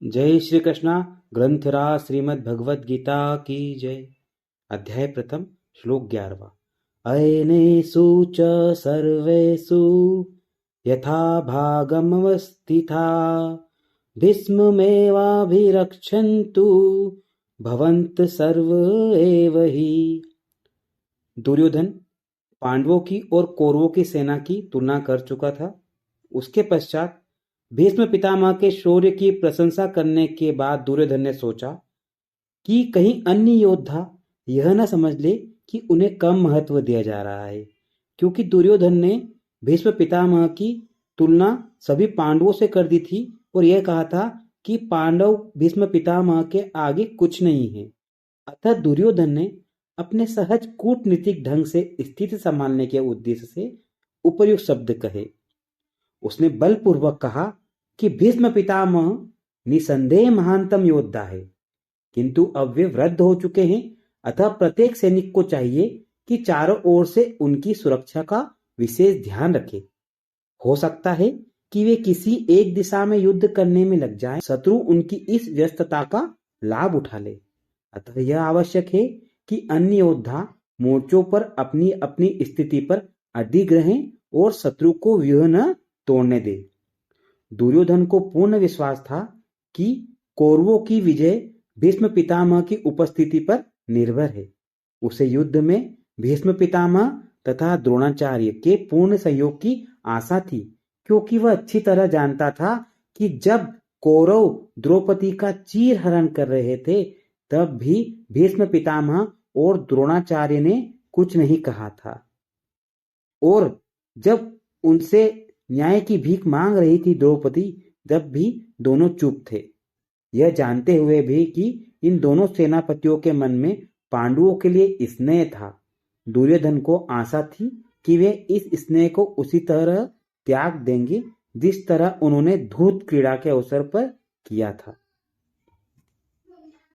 जय श्री कृष्णा। ग्रंथराज श्रीमद् भगवद गीता की जय। अध्याय प्रथम, श्लोक 11। अयनेषु च सर्वेषु यथा भागमवस्थिता भीष्ममेवाभिरक्षन्तु भवन्त सर्व एव हि। दुर्योधन पांडवों की और कौरवों की सेना की तुलना कर चुका था। उसके पश्चात भीष्म पितामह के शौर्य की प्रशंसा करने के बाद दुर्योधन ने सोचा कि कहीं अन्य योद्धा यह न समझ ले कि उन्हें कम महत्व दिया जा रहा है, क्योंकि दुर्योधन ने भीष्म पितामह की तुलना सभी पांडवों से कर दी थी और यह कहा था कि पांडव भीष्म पितामह के आगे कुछ नहीं है। अतः दुर्योधन ने अपने सहज कूटनीतिक ढंग से स्थिति संभालने के उद्देश्य से उपर्युक्त शब्द कहे। उसने बलपूर्वक कहा कि भीष्म पितामह निसंदेह महानतम योद्धा है, किंतु अब वे वृद्ध हो चुके हैं। अतः प्रत्येक सैनिक को चाहिए कि चारों ओर से उनकी सुरक्षा का विशेष ध्यान रखे। हो सकता है कि वे किसी एक दिशा में युद्ध करने में लग जाएं, शत्रु उनकी इस व्यस्तता का लाभ उठा ले। अतः यह आवश्यक है कि अन्य योद्धा मोर्चों पर अपनी अपनी स्थिति पर अडिग रहें और शत्रु को व्यूह न तोड़ने दे। दुर्योधन को पूर्ण विश्वास था कि कौरवों की विजय भीष्म पितामह की उपस्थिति पर निर्भर है। उसे युद्ध में भीष्म पितामह तथा द्रोणाचार्य के पूर्ण सहयोग की आशा थी, क्योंकि वह अच्छी तरह जानता था कि जब कौरव द्रौपदी का चीर हरण कर रहे थे तब भी भीष्म पितामह और द्रोणाचार्य ने कुछ नहीं कहा था, और जब उनसे न्याय की भीख मांग रही थी द्रौपदी, तब भी दोनों चुप थे, यह जानते हुए भी कि इन दोनों सेनापतियों के मन में पांडवों के लिए स्नेह था। दुर्योधन को आशा थी कि वे इस स्नेह को उसी तरह त्याग देंगे जिस तरह उन्होंने धूत क्रीड़ा के अवसर पर किया था।